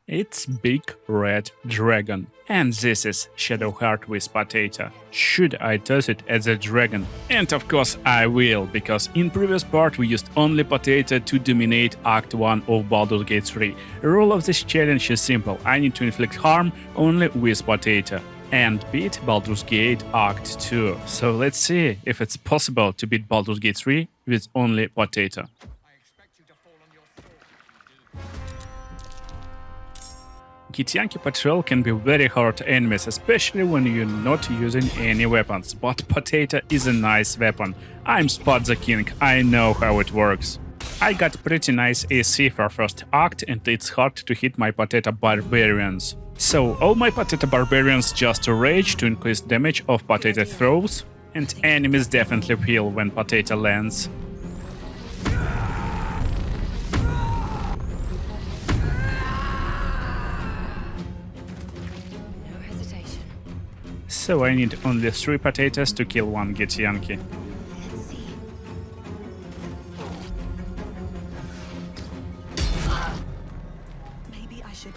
It's Big Red Dragon. And this is Shadowheart with Potato. Should I toss it at the dragon? And of course I will, because in previous part we used only Potato to dominate Act 1 of Baldur's Gate 3. The rule of this challenge is simple: I need to inflict harm only with Potato and beat Baldur's Gate Act 2. So let's see if it's possible to beat Baldur's Gate 3 with only Potato. Gith Patrol can be very hard enemies, especially when you're not using any weapons, but Potato is a nice weapon. I'm Spot the King, I know how it works. I got pretty nice AC for first act, and it's hard to hit my Potato Barbarians. So all my Potato Barbarians just rage to increase damage of Potato throws, and enemies definitely feel when Potato lands. So I need only 3 potatoes to kill one Gith. Let's see. Maybe I should.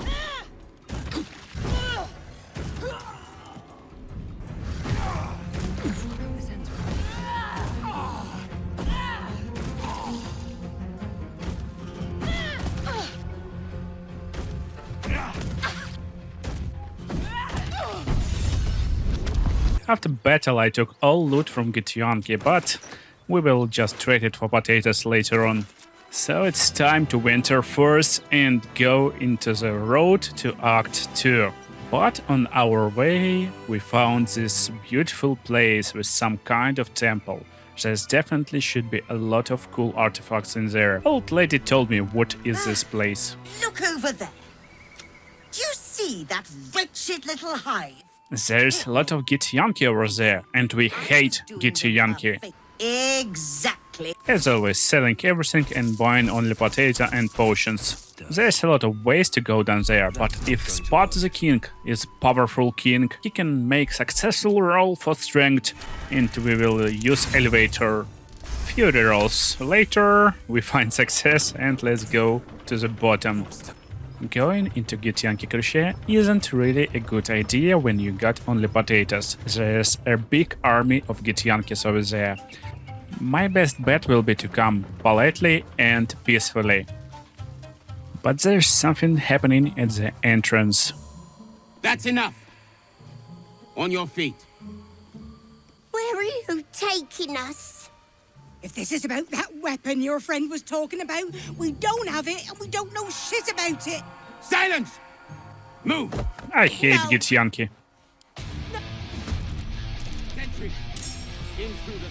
After battle I took all loot from Gith, but we will just trade it for potatoes later on. So it's time to enter first and go into the road to Act 2. But on our way we found this beautiful place with some kind of temple. There definitely should be a lot of cool artifacts in there. Old lady told me what is this place. Look over there. Do you see that wretched little hive? There's a lot of Gith over there, and we hate Gith. Exactly. As always, selling everything and buying only potato and potions. There's a lot of ways to go down there, but if Spot the King is powerful king, he can make successful roll for strength, and we will use elevator. Few rolls later, we find success, and let's go to the bottom. Going into Gith Creche isn't really a good idea when you got only potatoes. There's a big army of Gith over there. My best bet will be to come politely and peacefully. But there's something happening at the entrance. That's enough! On your feet. Where are you taking us? If this is about that weapon your friend was talking about, we don't have it and we don't know shit about it. Silence! Move! I hate No. Gith. Sentry! In through the...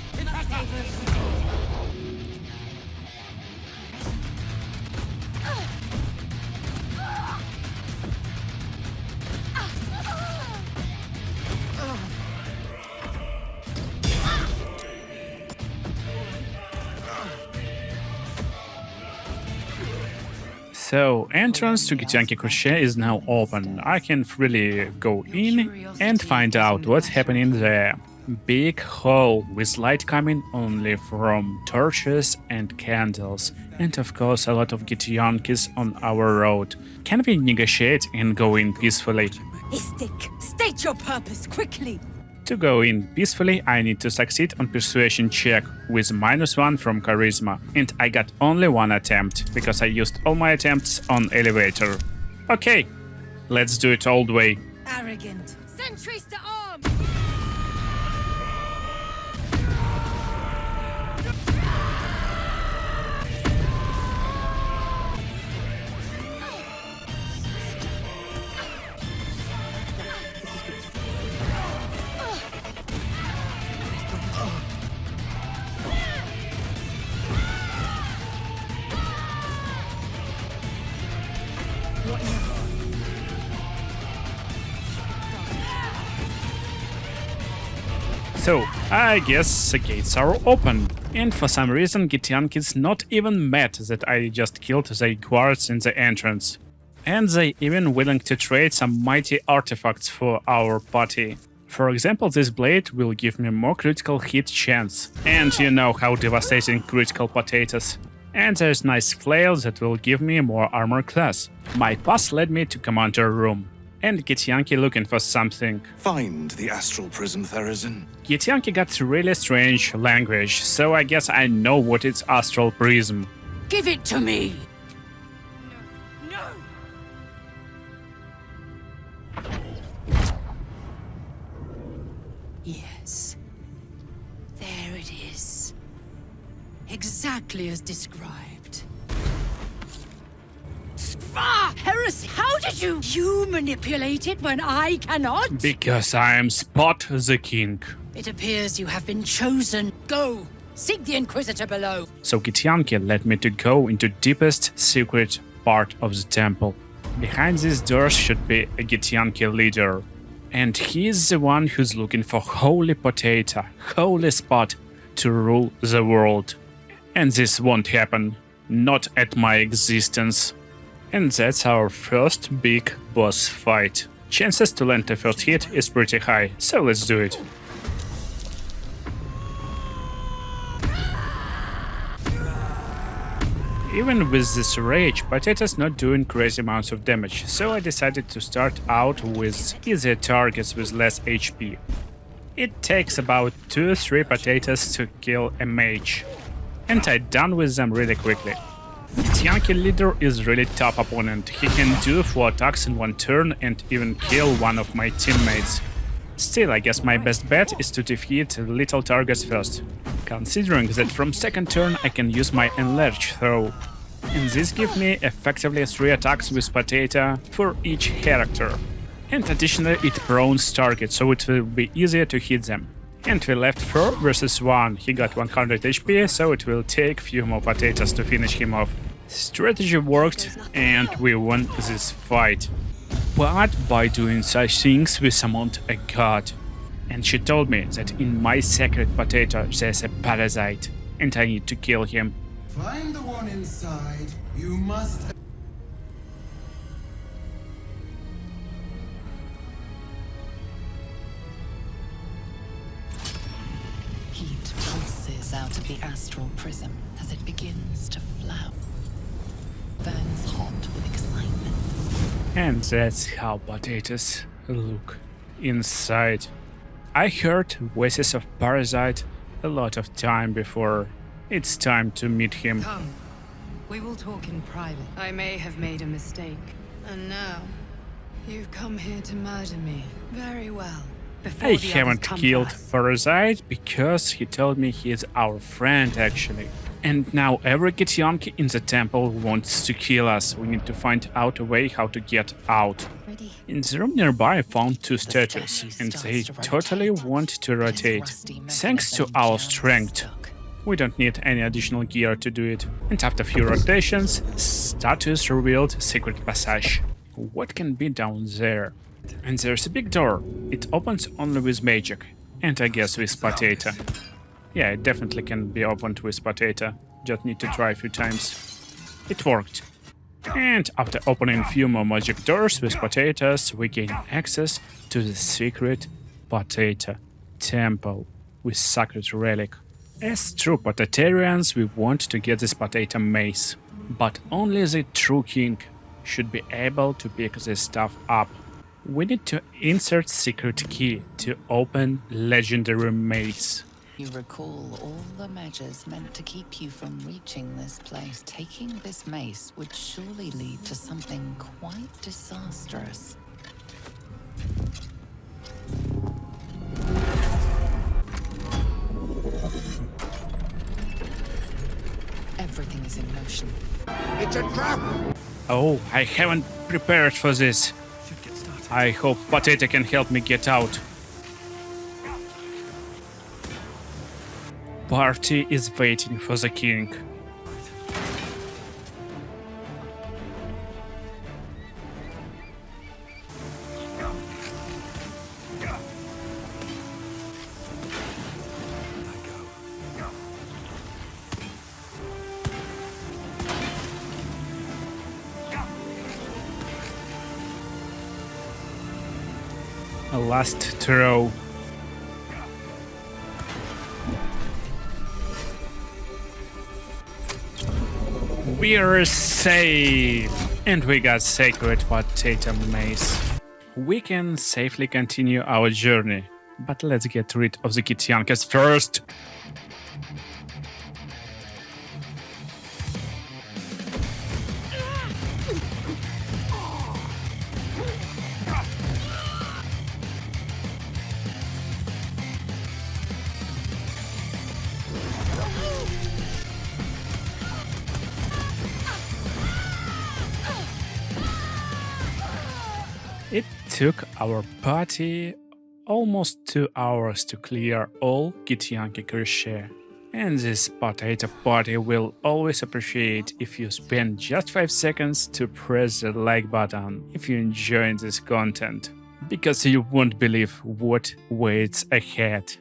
So, entrance to Gith Creche is now open. I can freely go in and find out what's happening there. Big hall with light coming only from torches and candles. And of course a lot of Gith on our road. Can we negotiate and go in peacefully? Istik, state your purpose quickly. To go in peacefully, I need to succeed on persuasion check with -1 from charisma, and I got only 1 attempt, because I used all my attempts on elevator. Okay, let's do it all the way. Arrogant. Sentries to arm! So, I guess the gates are open. And for some reason Gith is not even mad that I just killed the guards in the entrance. And they even willing to trade some mighty artifacts for our party. For example, this blade will give me more critical hit chance. And you know how devastating critical potatoes. And there's nice flail that will give me more armor class. My path led me to commander room. And Githyanki looking for something. Find the astral prism, Therazin. Githyanki got really strange language, so I guess I know what is astral prism. Give it to me! No! Yes. There it is. Exactly as described. Ah, heresy! How did you manipulate it when I cannot? Because I am Spot the King. It appears you have been chosen. Go! Seek the Inquisitor below. So Githyanki led me to go into deepest secret part of the temple. Behind these doors should be a Githyanki leader. And he is the one who's looking for holy potato, holy spot to rule the world. And this won't happen. Not at my existence. And that's our first big boss fight. Chances to land the first hit is pretty high, so let's do it. Even with this rage, Potato's not doing crazy amounts of damage, so I decided to start out with easier targets with less HP. It takes about 2-3 potatoes to kill a mage, and I'm done with them really quickly. Githyanki leader is really tough opponent. He can do 4 attacks in one turn and even kill one of my teammates. Still, I guess my best bet is to defeat little targets first, considering that from second turn I can use my enlarge throw. And this gives me effectively 3 attacks with potato for each character. And additionally it prones targets, so it will be easier to hit them. And we left 4 versus 1, he got 100 HP, so it will take few more potatoes to finish him off. Strategy worked, and we won this fight. But by doing such things we summoned a god. And she told me that in my sacred potato there's a parasite, and I need to kill him. Find the one inside. You must. Heat pulses out of the astral prism as it begins to flower. Burns hot with excitement. And that's how potatoes look inside. I heard voices of Parasite a lot of time before. It's time to meet him. Come. We will talk in private. I may have made a mistake. And now, you've come here to murder me. Very well. Before I the haven't others come killed first. Parasite because he told me he's our friend actually. And now every Githyanki in the temple wants to kill us. We need to find out a way how to get out. Ready? In the room nearby I found 2 statue statues, and starts they to totally rotate. want to His rotate. rusty Thanks to mechanism our just strength. stuck. We don't need any additional gear to do it. And after a few rotations, statues revealed secret passage. What can be down there? And there's a big door. It opens only with magic. And I guess with potato. Yeah, it definitely can be opened with potato. Just need to try a few times. It worked. And after opening a few more magic doors with potatoes, we gain access to the secret potato temple with sacred relic. As true potatarians, we want to get this potato mace, but only the true king should be able to pick this stuff up. We need to insert secret key to open legendary mace. You recall all the measures meant to keep you from reaching this place. Taking this mace would surely lead to something quite disastrous. Everything is in motion. It's a trap! Oh, I haven't prepared for this. I hope Potato can help me get out. Party is waiting for the king. A last throw. We're safe! And we got Sacred Potato Mace. We can safely continue our journey, but let's get rid of the Githyankas first! It took our party almost 2 hours to clear all Gith Creche, and this potato party will always appreciate if you spend just 5 seconds to press the like button if you enjoy this content, because you won't believe what waits ahead.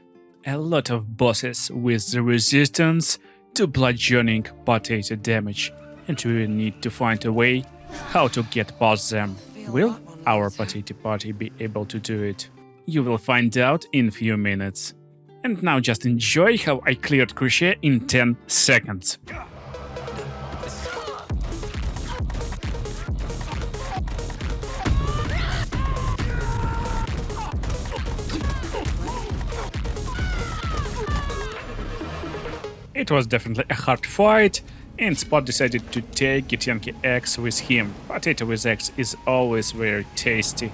A lot of bosses with the resistance to bludgeoning potato damage, and we will need to find a way how to get past them. Will our potato party be able to do it? You will find out in few minutes. And now just enjoy how I cleared Creche in 10 seconds. It was definitely a hard fight, and Spot decided to take Githyanki X with him. Potato with X is always very tasty.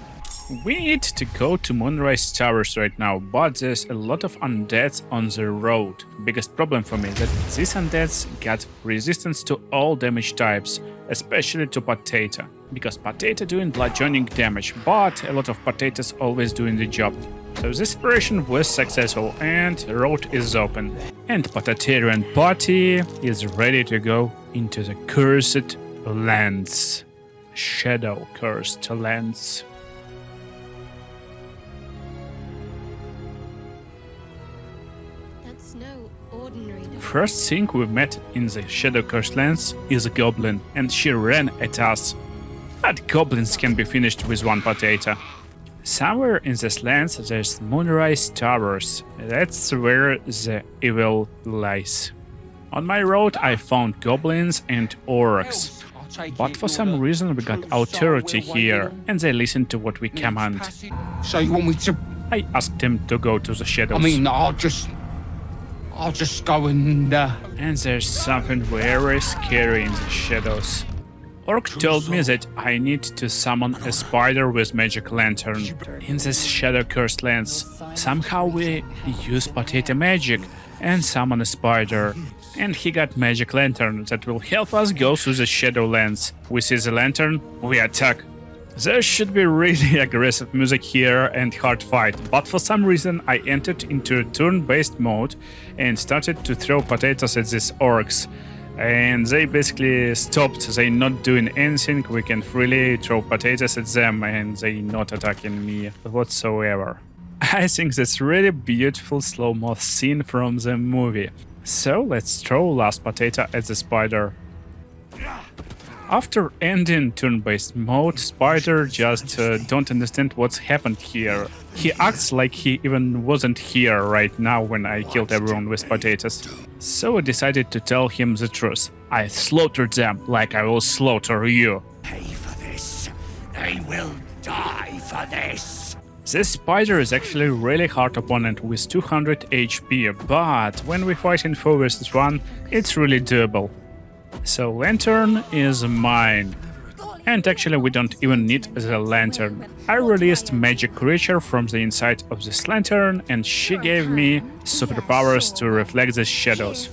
We need to go to Moonrise Towers right now, but there's a lot of undeads on the road. Biggest problem for me is that these undeads got resistance to all damage types, especially to potato, because potato doing bludgeoning damage, but a lot of potatoes always doing the job. So this operation was successful and the road is open. And Potatarian party is ready to go into the cursed lands. Shadow cursed lands. That's no ordinary. First thing we met in the Shadow Cursed Lands is a goblin, and she ran at us. But goblins can be finished with one potato. Somewhere in this lands there's Moonrise Towers. That's where the evil lies. On my road I found goblins and orcs. But for some reason we got authority here, and they listened to what we command. So you want me to... I asked him to go to the shadows. I mean, I'll just go and... And there's something very scary in the shadows. Orc told me that I need to summon a spider with magic lantern. In this shadow cursed lands, somehow we use potato magic and summon a spider. And he got magic lantern that will help us go through the shadow lands. We see the lantern, we attack. There should be really aggressive music here and hard fight, but for some reason I entered into a turn-based mode and started to throw potatoes at these orcs. And they basically stopped, they not doing anything, we can freely throw potatoes at them and they not attacking me whatsoever. I think that's really beautiful slow-mo scene from the movie. So let's throw last potato at the spider. After ending turn-based mode, spider just don't understand what's happened here. He acts like he even wasn't here right now when I killed everyone with potatoes. So I decided to tell him the truth. I slaughtered them like I will slaughter you. Pay for this. They will die for this. This spider is actually a really hard opponent with 200 HP, but when we fight in 4 vs 1, it's really doable. So lantern is mine. And actually we don't even need the lantern. I released magic creature from the inside of this lantern and she gave me superpowers to reflect the shadows.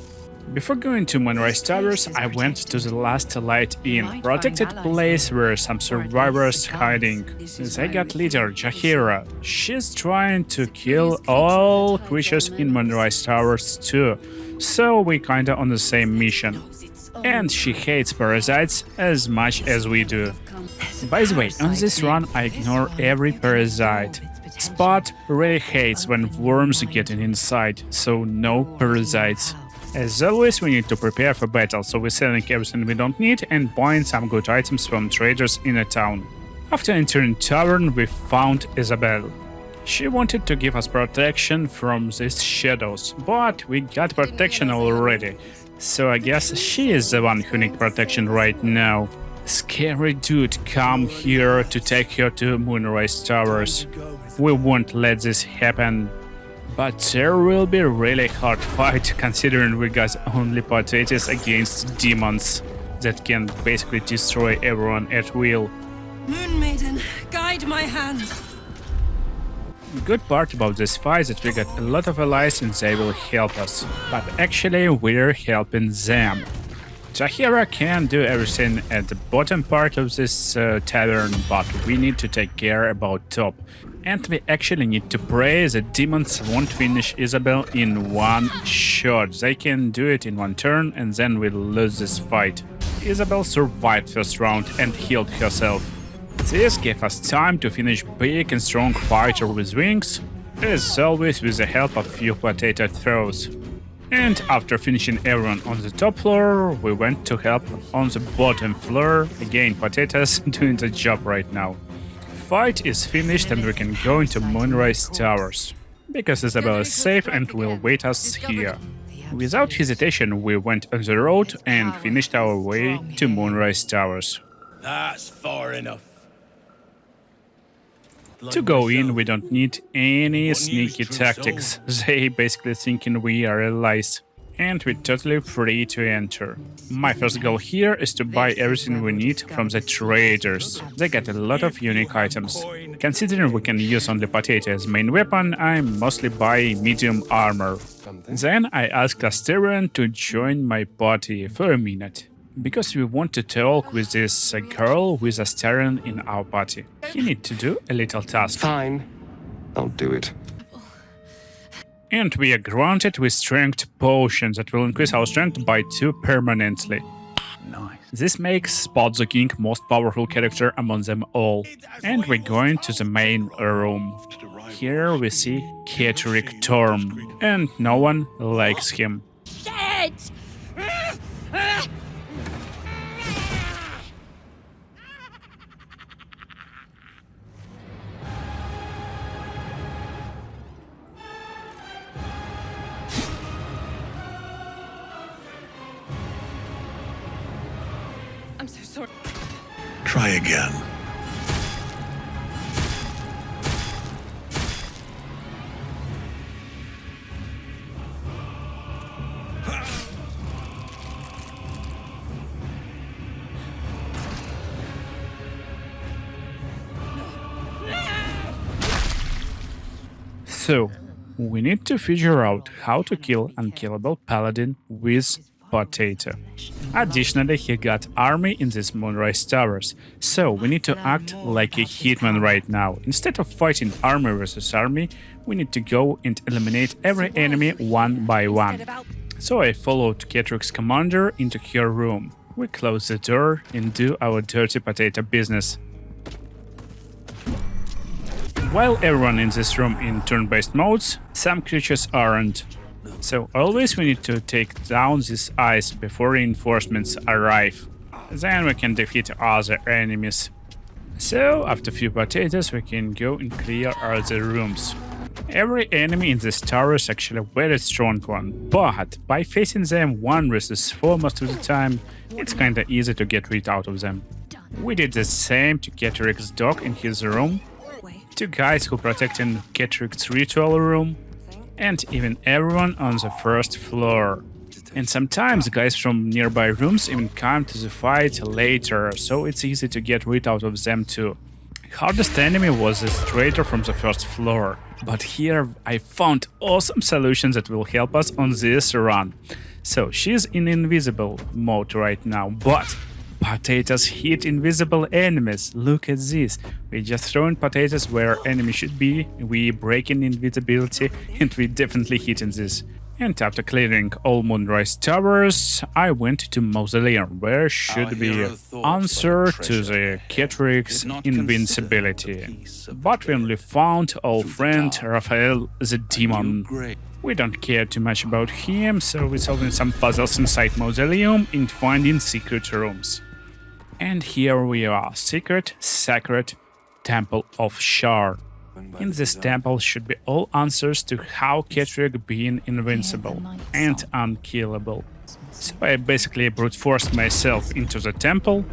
Before going to Moonrise Towers, I went to the Last Light Inn, protected place where some survivors hiding. They got leader Jaheira. She's trying to kill all creatures in Moonrise Towers too, so we kinda on the same mission. And she hates parasites as much as we do. By the way, on this run I ignore every parasite. Spot really hates when worms getting inside, so no parasites. As always, we need to prepare for battle, so we're selling everything we don't need and buying some good items from traders in a town. After entering tavern, we found Isabel. She wanted to give us protection from these shadows, but we got protection already. So I guess she is the one who needs protection right now. Scary dude come here to take her to Moonrise Towers. We won't let this happen. But there will be a really hard fight considering we got only potatoes against demons that can basically destroy everyone at will. Moon Maiden, guide my hand. Good part about this fight is that we got a lot of allies and they will help us. But actually we're helping them. Zahira can do everything at the bottom part of this tavern, but we need to take care about top. And we actually need to pray that demons won't finish Isabel in one shot. They can do it in one turn and then we'll lose this fight. Isabel survived first round and healed herself. This gave us time to finish big and strong fighter with wings, as always with the help of few potato throws. And after finishing everyone on the top floor, we went to help on the bottom floor. Again, potatoes doing the job right now. Fight is finished and we can go into Moonrise Towers, because Isabel is safe and will wait us here. Without hesitation, we went on the road and finished our way to Moonrise Towers. That's far enough. To go in, we don't need any sneaky tactics. They basically thinking we are allies. And we're totally free to enter. My first goal here is to buy everything we need from the traders. They got a lot of unique items. Considering we can use only potato as main weapon, I mostly buy medium armor. Then I asked Asterion to join my party for a minute. Because we want to talk with this girl with Asterion in our party. He need to do a little task. Fine, I'll do it. And we are granted with strength potions that will increase our strength by 2 permanently. Nice. This makes Spot the King most powerful character among them all. And we're going to the main room. Here we see Gith Thorm, and no one likes him. Shit! I'm so sorry. Try again. So, we need to figure out how to kill unkillable paladin with potato. Additionally, he got army in this Moonrise Towers, so we need to act like a hitman right now. Instead of fighting army versus army, we need to go and eliminate every enemy one by one. So I followed Gith's commander into her room. We close the door and do our dirty potato business. While everyone in this room in turn-based modes, some creatures aren't. So always we need to take down this ice before reinforcements arrive. Then we can defeat other enemies. So after a few potatoes we can go and clear other rooms. Every enemy in this tower is actually a very strong one, but by facing them 1 versus 4 most of the time, it's kinda easy to get rid out of them. We did the same to Gith's dog in his room, 2 guys who protecting Gith's ritual room, and even everyone on the first floor. And sometimes guys from nearby rooms even come to the fight later, so it's easy to get rid out of them too. Hardest enemy was this traitor from the first floor, but here I found awesome solutions that will help us on this run. So she's in invisible mode right now, but potatoes hit invisible enemies. Look at this. We just throwing potatoes where enemy should be, we breaking invisibility, and we definitely hitting this. And after clearing all Moonrise Towers, I went to Mausoleum, where should be answer to the Gith's invincibility. But we only found old friend Raphael the Demon. We don't care too much about him, so we're solving some puzzles inside Mausoleum and finding secret rooms. And here we are, secret, sacred Temple of Shar. In this temple should be all answers to how Ketrick being invincible and unkillable. So I basically brute forced myself into the temple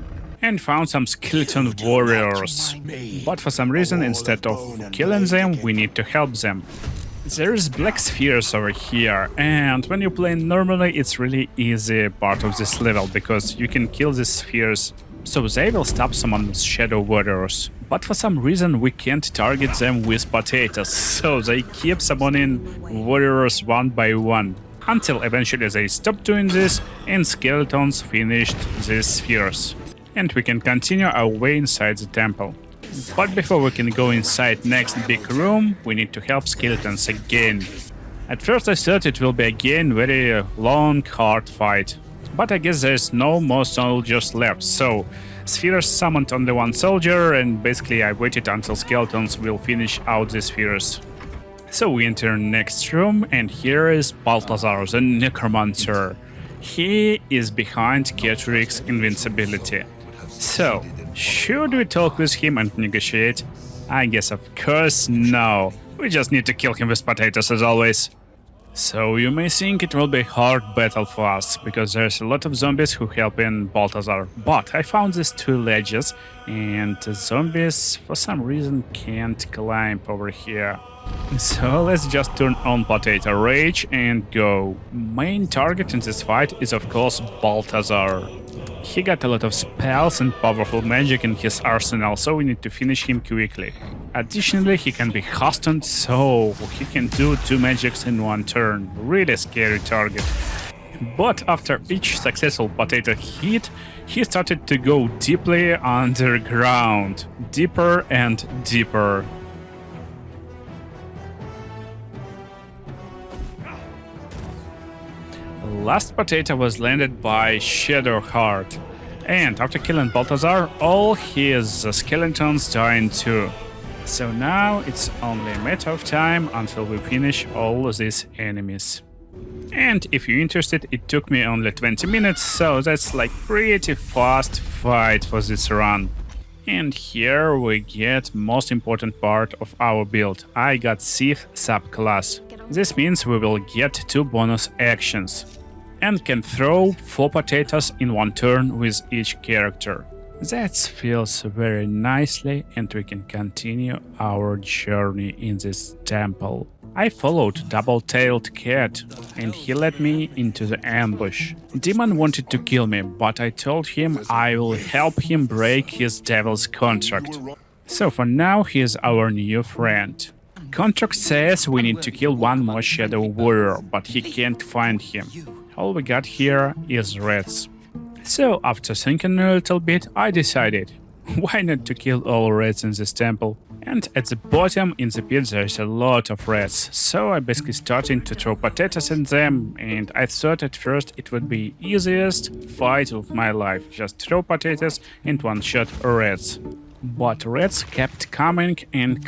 and found some skeleton warriors. But for some reason, instead of killing them, we need to help them. There's black spheres over here, and when you play normally, it's really easy part of this level, because you can kill these spheres, so they will stop summoning shadow warriors. But for some reason we can't target them with potatoes, so they keep summoning warriors one by one, until eventually they stop doing this and skeletons finished these spheres. And we can continue our way inside the temple. But before we can go inside next big room, we need to help skeletons again. At first I thought it will be again very long, hard fight. But I guess there's no more soldiers left, so spheres summoned only one soldier, and basically I waited until skeletons will finish out the spheres. So we enter next room, and here is Balthazar, the necromancer. He is behind Ketrick's invincibility. So, should we talk with him and negotiate? I guess of course no. We just need to kill him with potatoes as always. So you may think it will be a hard battle for us, because there's a lot of zombies who help in Balthazar. But I found these two ledges, and the zombies for some reason can't climb over here. So let's just turn on Potato Rage and go. Main target in this fight is of course Balthazar. He got a lot of spells and powerful magic in his arsenal, so we need to finish him quickly. Additionally, he can be hastened, so he can do 2 magics in one turn. Really scary target. But after each successful potato hit, he started to go deeply underground. Deeper and deeper. Last potato was landed by Shadowheart, and after killing Balthazar, all his skeletons died too. So now it's only a matter of time until we finish all these enemies. And if you're interested, it took me only 20 minutes, so that's like pretty fast fight for this run. And here we get most important part of our build. I got Thief subclass. This means we will get 2 bonus actions and can throw 4 potatoes in one turn with each character. That feels very nicely, and we can continue our journey in this temple. I followed Double-Tailed Cat, and he led me into the ambush. Demon wanted to kill me, but I told him I will help him break his devil's contract. So for now he is our new friend. Contract says we need to kill 1 more Shadow Warrior, but he can't find him. All we got here is rats. So after thinking a little bit, I decided, why not to kill all rats in this temple? And at the bottom in the pit there's a lot of rats, so I basically started to throw potatoes in them, and I thought at first it would be easiest fight of my life, just throw potatoes and one-shot rats. But rats kept coming, and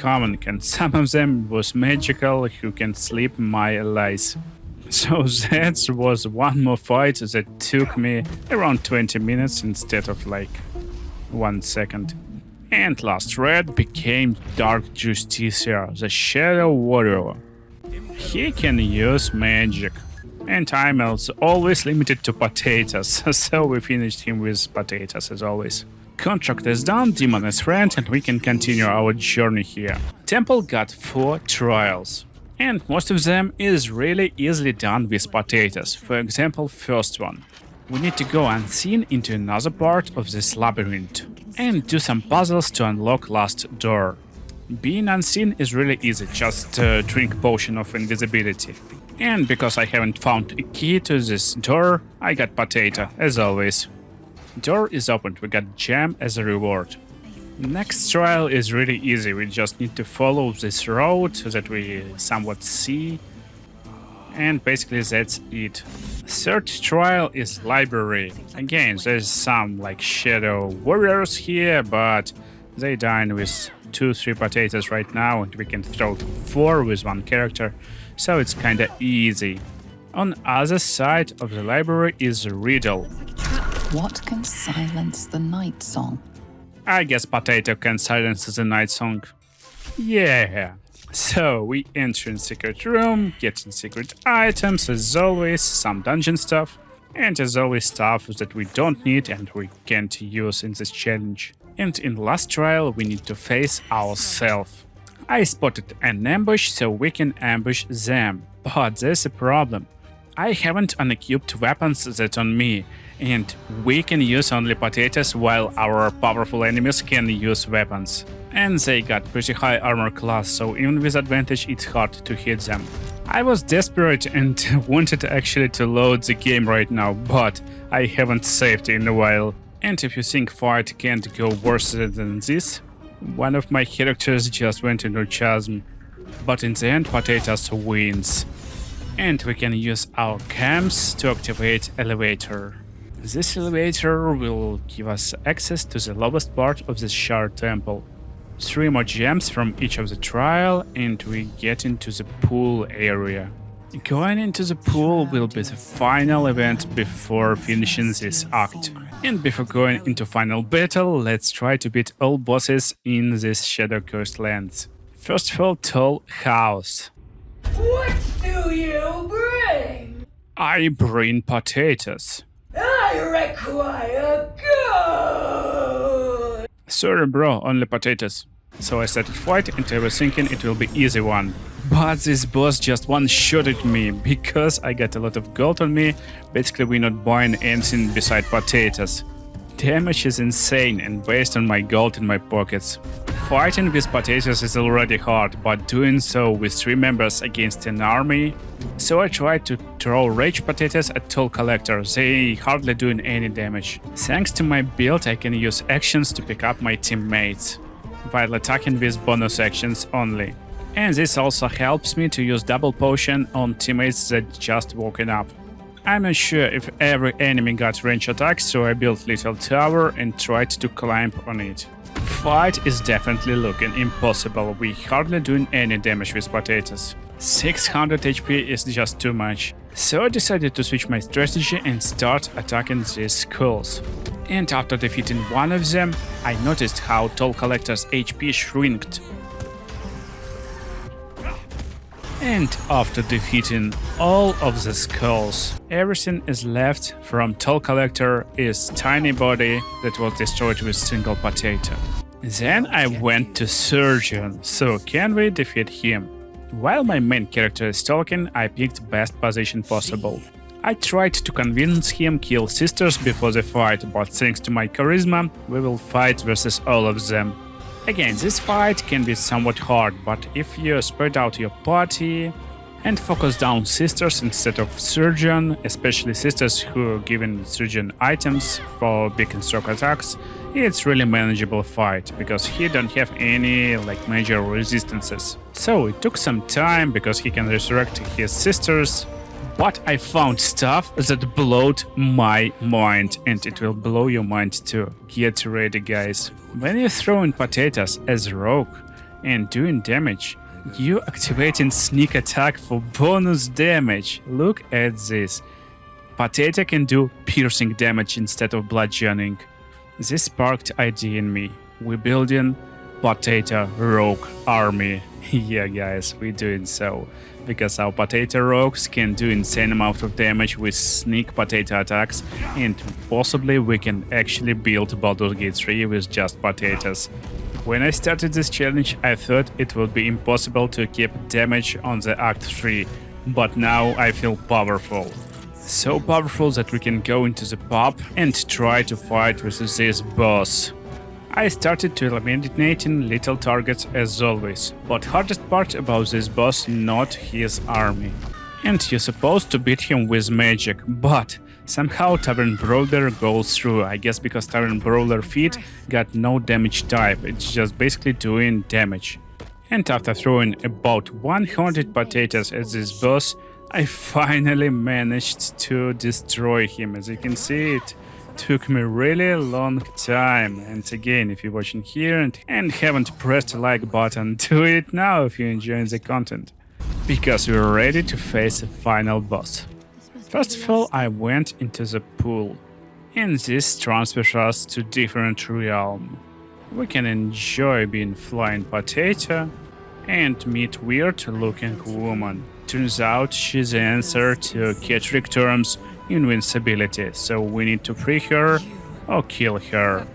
some of them was magical who can sleep my allies. So that was one more fight that took me around 20 minutes instead of like 1 second. And last red became Dark Justiciar, the Shadow Warrior. He can use magic, and I'm also always limited to potatoes, so we finished him with potatoes as always. Contract is done, Demon is friend, and we can continue our journey here. Temple got 4 trials, and most of them is really easily done with potatoes. For example, first one. We need to go unseen into another part of this labyrinth and do some puzzles to unlock last door. Being unseen is really easy, just drink potion of invisibility. And because I haven't found a key to this door, I got potato, as always. Door is opened, we got gem as a reward. Next trial is really easy, we just need to follow this road so that we somewhat see. And basically that's it. Third trial is library. Again, there's some like shadow warriors here, but they dine with 2-3 potatoes right now, and we can throw 4 with 1 character, so it's kinda easy. On other side of the library is a riddle. What can silence the Nightsong? I guess potato can silence the Nightsong. Yeah. So we enter in secret room, getting secret items as always, some dungeon stuff, and as always stuff that we don't need and we can't use in this challenge. And in last trial we need to face ourselves. I spotted an ambush so we can ambush them, but there's a problem. I haven't unequipped weapons that on me, and we can use only potatoes while our powerful enemies can use weapons. And they got pretty high armor class, so even with advantage it's hard to hit them. I was desperate and wanted actually to load the game right now, but I haven't saved in a while. And if you think fight can't go worse than this, one of my characters just went into chasm. But in the end potatoes wins. And we can use our camps to activate elevator. This elevator will give us access to the lowest part of the Shar Temple. 3 more gems from each of the trial and we get into the pool area. Going into the pool will be the final event before finishing this act. And before going into final battle, let's try to beat all bosses in this Shadow Coast lands. First of all, Tall House. What do you bring? I bring potatoes. I require gold! Sorry bro, only potatoes. So I started fight and I was thinking it will be easy one. But this boss just one-shotted me because I got a lot of gold on me. Basically we're not buying anything beside potatoes. Damage is insane and based on my gold in my pockets. Fighting with potatoes is already hard, but doing so with 3 members against an army. So I tried to throw rage potatoes at Toll Collector, they hardly doing any damage. Thanks to my build I can use actions to pick up my teammates, while attacking with bonus actions only. And this also helps me to use double potion on teammates that just woken up. I'm not sure if every enemy got range attacks, so I built little tower and tried to climb on it. Fight is definitely looking impossible, we hardly doing any damage with potatoes. 600 HP is just too much. So I decided to switch my strategy and start attacking these skulls. And after defeating one of them, I noticed how Toll Collector's HP shrinked. And after defeating all of the skulls, everything is left from Toll Collector is tiny body that was destroyed with single potato. Then I went to Surgeon, so can we defeat him? While my main character is talking, I picked best position possible. I tried to convince him kill sisters before the fight, but thanks to my charisma, we will fight versus all of them. Again, this fight can be somewhat hard, but if you spread out your party and focus down sisters instead of surgeon, especially sisters who are given surgeon items for big and stroke attacks, it's really manageable fight, because he don't have any major resistances. So it took some time because he can resurrect his sisters, but I found stuff that blowed my mind, and it will blow your mind too. Get ready, guys. When you're throwing potatoes as rogue and doing damage, you activating sneak attack for bonus damage. Look at this. Potato can do piercing damage instead of bludgeoning. This sparked idea in me. We're building potato rogue army. Yeah, guys, we're doing so. Because our potato rogues can do insane amount of damage with sneak potato attacks, and possibly we can actually build Baldur's Gate 3 with just potatoes. When I started this challenge, I thought it would be impossible to keep damage on the Act 3, but now I feel powerful. So powerful that we can go into the pub and try to fight with this boss. I started to eliminating little targets as always, but hardest part about this boss not his army. And you're supposed to beat him with magic, but somehow Tavern Brawler goes through, I guess because Tavern Brawler feat got no damage type, it's just basically doing damage. And after throwing about 100 potatoes at this boss, I finally managed to destroy him. As you can see, it took me really long time. And again, if you're watching here and haven't pressed the like button, do it now if you're enjoying the content, because we're ready to face the final boss. First of all, I went into the pool, and this transfers us to different realm. We can enjoy being flying potato and meet weird-looking woman. Turns out she's the answer to Ketrick Term's invincibility, so we need to free her or kill her.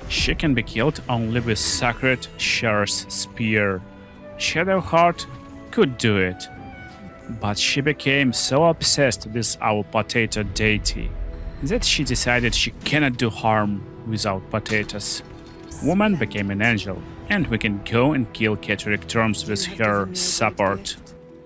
She can be killed only with Sacred Shar's spear. Shadowheart could do it, but she became so obsessed with our potato deity that she decided she cannot do harm without potatoes. Woman became an angel, and we can go and kill Ketrick Terms with her support.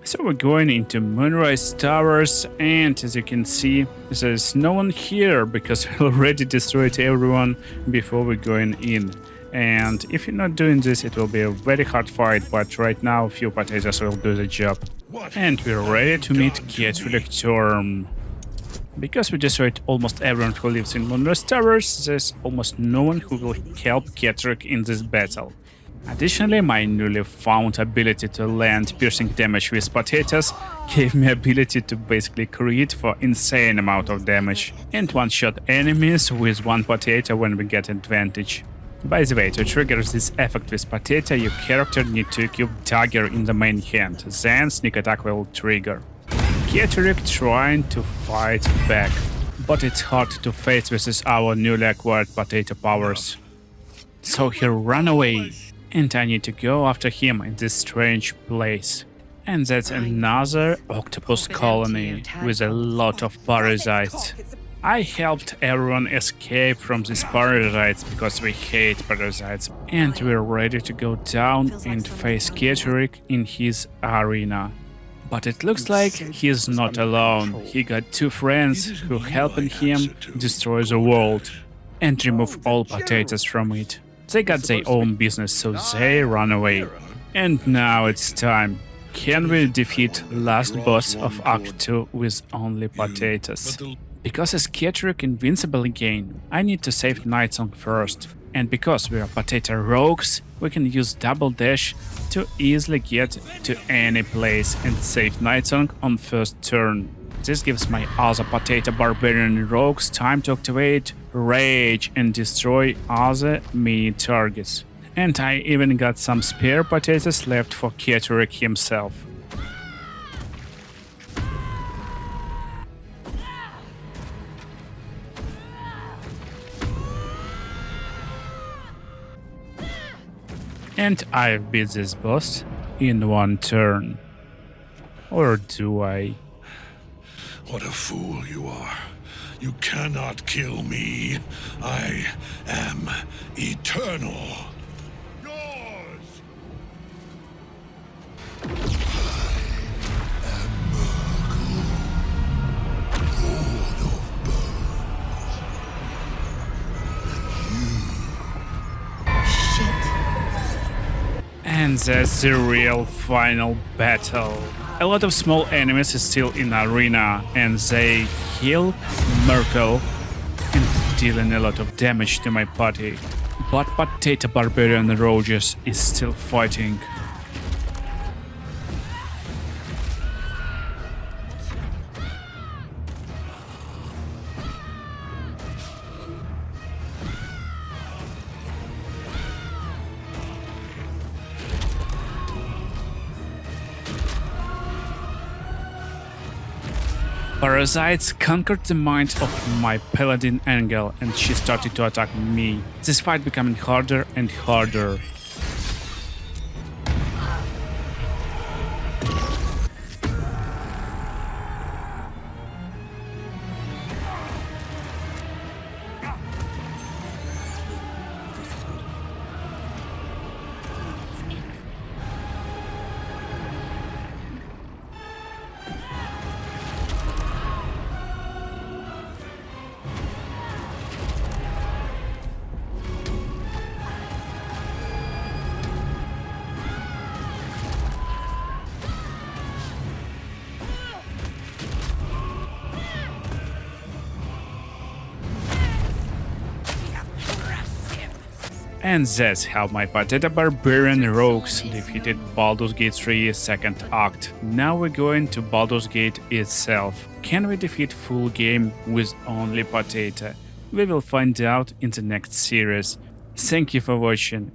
So we're going into Moonrise Towers, and as you can see, there's no one here because we already destroyed everyone before we're going in. And if you're not doing this, it will be a very hard fight, but right now a few potatoes will do the job. And we're ready to meet Ketrick Term. Because we destroyed almost everyone who lives in Moonrise Towers, there's almost no one who will help Ketrick in this battle. Additionally, my newly found ability to land piercing damage with potatoes gave me ability to basically crit for insane amount of damage and one-shot enemies with one potato when we get advantage. By the way, to trigger this effect with potato, your character need to equip dagger in the main hand, then sneak attack will trigger. Ketrick trying to fight back, but it's hard to face with our newly acquired potato powers. So he ran away, and I need to go after him in this strange place. And that's another octopus colony with a lot of parasites. I helped everyone escape from these parasites because we hate parasites, and we're ready to go down and face Ketrick in his arena. But it looks like he's not alone. He got two friends who helping him destroy the world and remove all potatoes from it. They got their own business, so they run away. And now it's time. Can we defeat last boss of Act 2 with only potatoes? Because as Ketrick invincible again, I need to save Nightsong first. And because we are potato rogues, we can use double dash to easily get to any place and save Nightsong on first turn. This gives my other potato barbarian rogues time to activate Rage and destroy other mini targets. And I even got some spare potatoes left for Ketrick himself. And I've beat this boss in one turn. Or do I? What a fool you are. You cannot kill me. I am eternal. Yours! And that's the real final battle. A lot of small enemies is still in arena, and they heal Merkel and dealing a lot of damage to my party. But Potato Barbarian Rogers is still fighting. Parasites conquered the mind of my paladin Angel, and she started to attack me. This fight becoming harder and harder. And that's how my Potato Barbarian Rogues defeated Baldur's Gate 3's second act. Now we're going to Baldur's Gate itself. Can we defeat full game with only potato? We will find out in the next series. Thank you for watching.